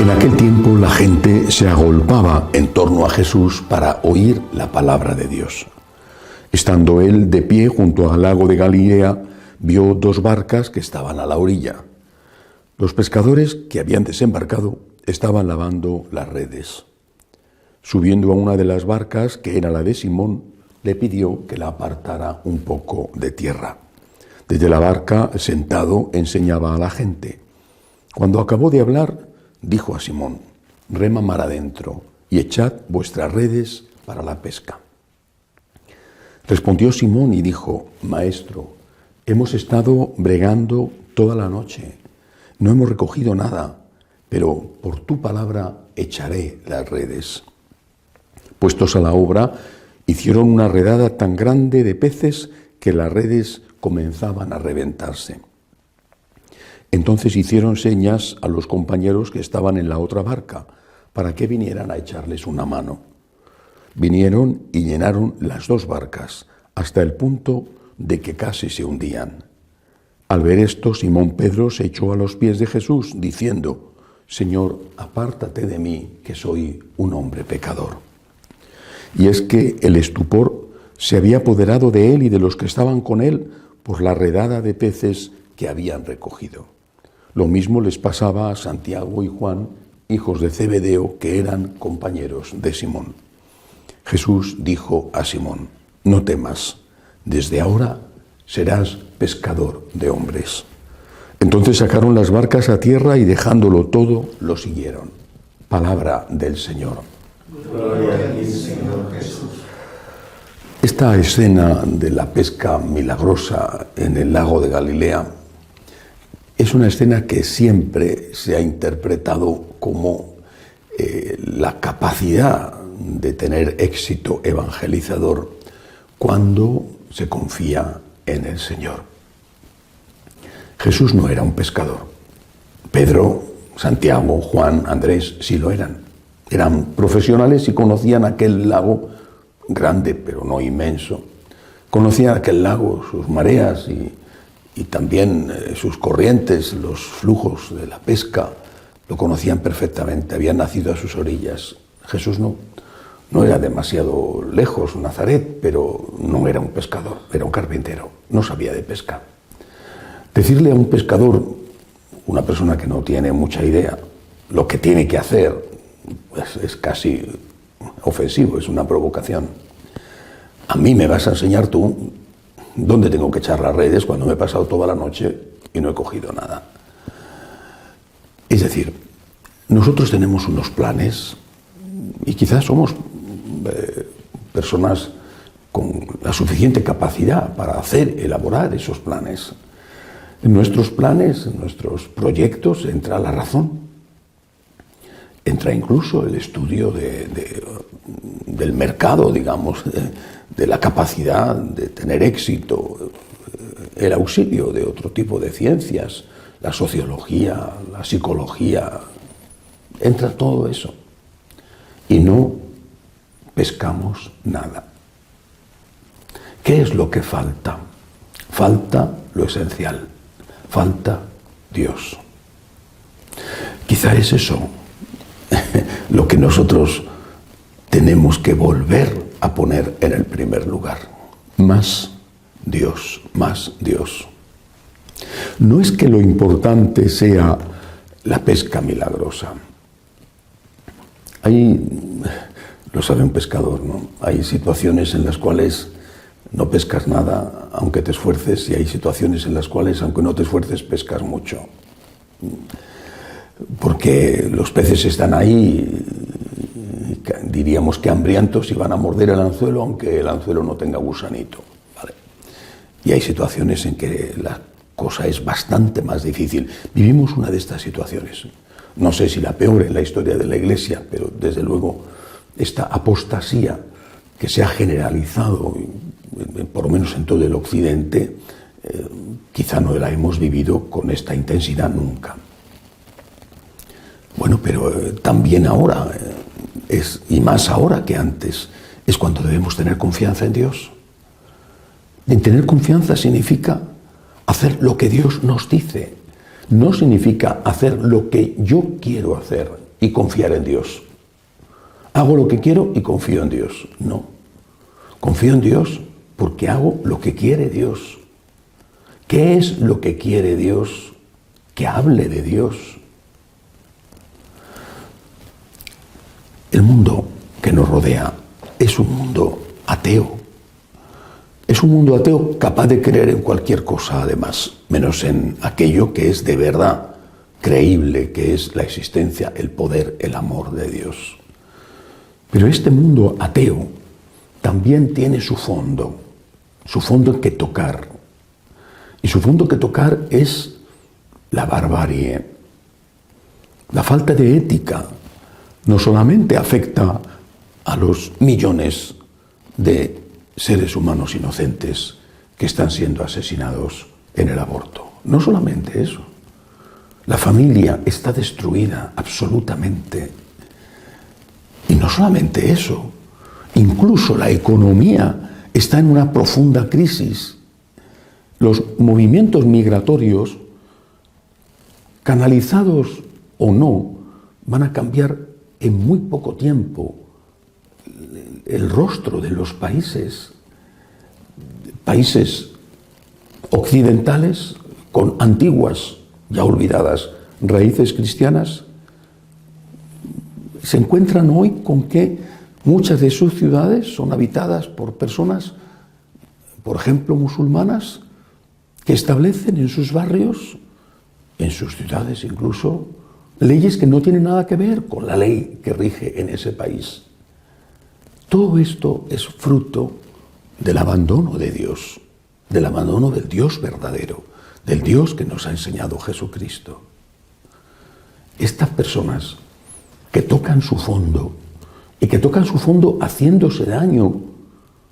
En aquel tiempo la gente se agolpaba en torno a Jesús para oír la palabra de Dios. Estando él de pie junto al lago de Galilea, vio dos barcas que estaban a la orilla. Los pescadores que habían desembarcado estaban lavando las redes. Subiendo a una de las barcas, que era la de Simón, le pidió que la apartara un poco de tierra. Desde la barca, sentado, enseñaba a la gente. Cuando acabó de hablar, dijo a Simón: rema mar adentro y echad vuestras redes para la pesca. Respondió Simón y dijo: Maestro, hemos estado bregando toda la noche, no hemos recogido nada, pero por tu palabra echaré las redes. Puestos a la obra, hicieron una redada tan grande de peces que las redes comenzaban a reventarse. Entonces hicieron señas a los compañeros que estaban en la otra barca para que vinieran a echarles una mano. Vinieron y llenaron las dos barcas hasta el punto de que casi se hundían. Al ver esto, Simón Pedro se echó a los pies de Jesús, diciendo: Señor, apártate de mí, que soy un hombre pecador. Y es que el estupor se había apoderado de él y de los que estaban con él por la redada de peces que habían recogido. Lo mismo les pasaba a Santiago y Juan, hijos de Zebedeo, que eran compañeros de Simón. Jesús dijo a Simón: no temas, desde ahora serás pescador de hombres. Entonces sacaron las barcas a tierra y dejándolo todo, lo siguieron. Palabra del Señor. Gloria a ti, Señor Jesús. Esta escena de la pesca milagrosa en el lago de Galilea es una escena que siempre se ha interpretado como la capacidad de tener éxito evangelizador cuando se confía en el Señor. Jesús no era un pescador. Pedro, Santiago, Juan, Andrés sí lo eran. Eran profesionales y conocían aquel lago grande, pero no inmenso. Conocían aquel lago, sus mareas y también sus corrientes, los flujos de la pesca, lo conocían perfectamente, habían nacido a sus orillas. Jesús no era demasiado lejos, Nazaret, pero no era un pescador, era un carpintero, no sabía de pesca. Decirle a un pescador, una persona que no tiene mucha idea, lo que tiene que hacer es casi ofensivo, es una provocación. A mí me vas a enseñar tú dónde tengo que echar las redes cuando me he pasado toda la noche y no he cogido nada. Es decir, nosotros tenemos unos planes y quizás somos personas con la suficiente capacidad para elaborar esos planes. En nuestros planes, en nuestros proyectos, entra la razón. Entra incluso el estudio del mercado, digamos, de la capacidad de tener éxito, el auxilio de otro tipo de ciencias, la sociología, la psicología, entra todo eso. Y no pescamos nada. ¿Qué es lo que falta? Falta lo esencial, falta Dios. Quizá es eso lo que nosotros tenemos que volver a poner en el primer lugar. Más Dios, más Dios. No es que lo importante sea la pesca milagrosa. Lo sabe un pescador, ¿no? Hay situaciones en las cuales no pescas nada, aunque te esfuerces, y hay situaciones en las cuales, aunque no te esfuerces, pescas mucho. Porque los peces están ahí, diríamos que hambrientos, y van a morder el anzuelo, aunque el anzuelo no tenga gusanito, ¿vale? Y hay situaciones en que la cosa es bastante más difícil. Vivimos una de estas situaciones. No sé si la peor en la historia de la Iglesia, pero desde luego esta apostasía que se ha generalizado, por lo menos en todo el Occidente, quizá no la hemos vivido con esta intensidad nunca. Bueno, pero también ahora, y más ahora que antes, es cuando debemos tener confianza en Dios. En tener confianza significa hacer lo que Dios nos dice. No significa hacer lo que yo quiero hacer y confiar en Dios. Hago lo que quiero y confío en Dios. No. Confío en Dios porque hago lo que quiere Dios. ¿Qué es lo que quiere Dios? Que hable de Dios. El mundo que nos rodea es un mundo ateo. Es un mundo ateo capaz de creer en cualquier cosa, además, menos en aquello que es de verdad creíble, que es la existencia, el poder, el amor de Dios. Pero este mundo ateo también tiene su fondo que tocar. Y su fondo que tocar es la barbarie. La falta de ética no solamente afecta a los millones de seres humanos inocentes que están siendo asesinados en el aborto. No solamente eso. La familia está destruida absolutamente. Y no solamente eso. Incluso la economía está en una profunda crisis. Los movimientos migratorios, canalizados o no, van a cambiar en muy poco tiempo el rostro de los países occidentales con antiguas, ya olvidadas, raíces cristianas. Se encuentran hoy con que muchas de sus ciudades son habitadas por personas, por ejemplo, musulmanas, que establecen en sus barrios, en sus ciudades incluso, leyes que no tienen nada que ver con la ley que rige en ese país. Todo esto es fruto del abandono de Dios, del abandono del Dios verdadero, del Dios que nos ha enseñado Jesucristo. Estas personas que tocan su fondo, y que tocan su fondo haciéndose daño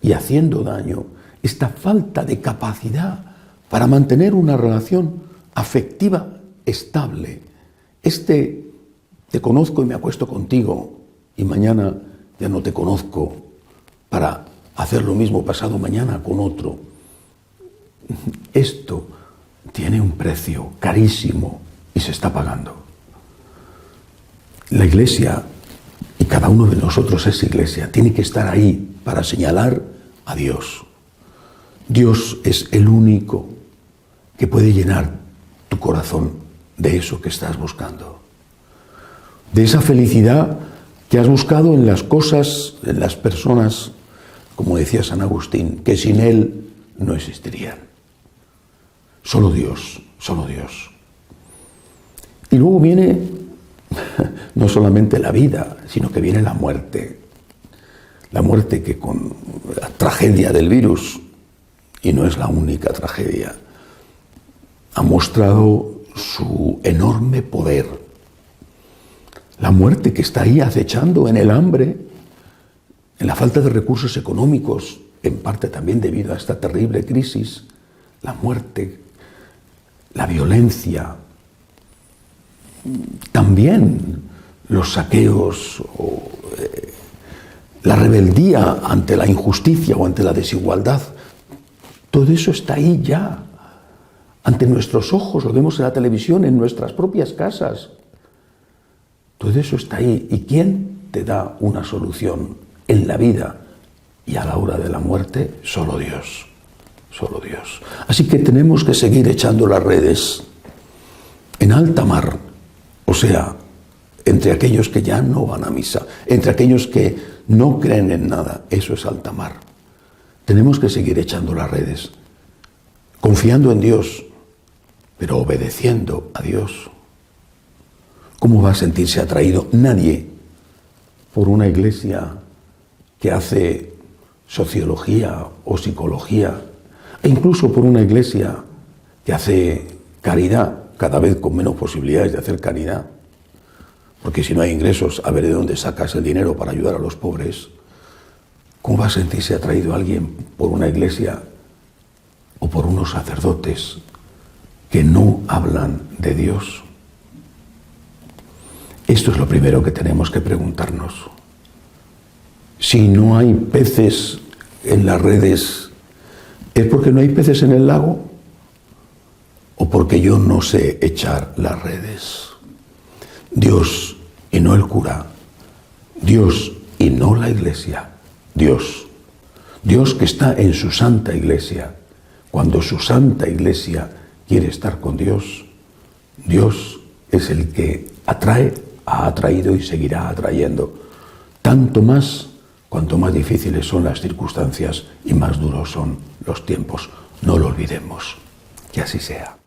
y haciendo daño, esta falta de capacidad para mantener una relación afectiva estable, te conozco y me acuesto contigo y mañana ya no te conozco para hacer lo mismo pasado mañana con otro. Esto tiene un precio carísimo y se está pagando. La Iglesia, y cada uno de nosotros es Iglesia, tiene que estar ahí para señalar a Dios. Dios es el único que puede llenar tu corazón de eso que estás buscando. De esa felicidad que has buscado en las cosas, en las personas, como decía San Agustín, que sin Él no existirían. Solo Dios, solo Dios. Y luego viene no solamente la vida, sino que viene la muerte. La muerte que con la tragedia del virus, y no es la única tragedia, ha mostrado su enorme poder. La muerte que está ahí acechando en el hambre, en la falta de recursos económicos, en parte también debido a esta terrible crisis, la muerte, la violencia, también los saqueos o la rebeldía ante la injusticia o ante la desigualdad. Todo eso está ahí ya, ante nuestros ojos, lo vemos en la televisión, en nuestras propias casas. Todo eso está ahí. ¿Y quién te da una solución en la vida y a la hora de la muerte? Solo Dios. Solo Dios. Así que tenemos que seguir echando las redes en alta mar, o sea, entre aquellos que ya no van a misa, entre aquellos que no creen en nada. Eso es alta mar. Tenemos que seguir echando las redes, confiando en Dios, pero obedeciendo a Dios. ¿Cómo va a sentirse atraído nadie por una iglesia que hace sociología o psicología, e incluso por una iglesia que hace caridad, cada vez con menos posibilidades de hacer caridad? Porque si no hay ingresos, a ver de dónde sacas el dinero para ayudar a los pobres. ¿Cómo va a sentirse atraído alguien por una iglesia o por unos sacerdotes que no hablan de Dios? Esto es lo primero que tenemos que preguntarnos. Si no hay peces en las redes, ¿es porque no hay peces en el lago? ¿O porque yo no sé echar las redes? Dios y no el cura. Dios y no la Iglesia. Dios. Dios que está en su santa Iglesia. Cuando su santa Iglesia quiere estar con Dios, Dios es el que atrae, ha atraído y seguirá atrayendo. Tanto más cuanto más difíciles son las circunstancias y más duros son los tiempos. No lo olvidemos. Que así sea.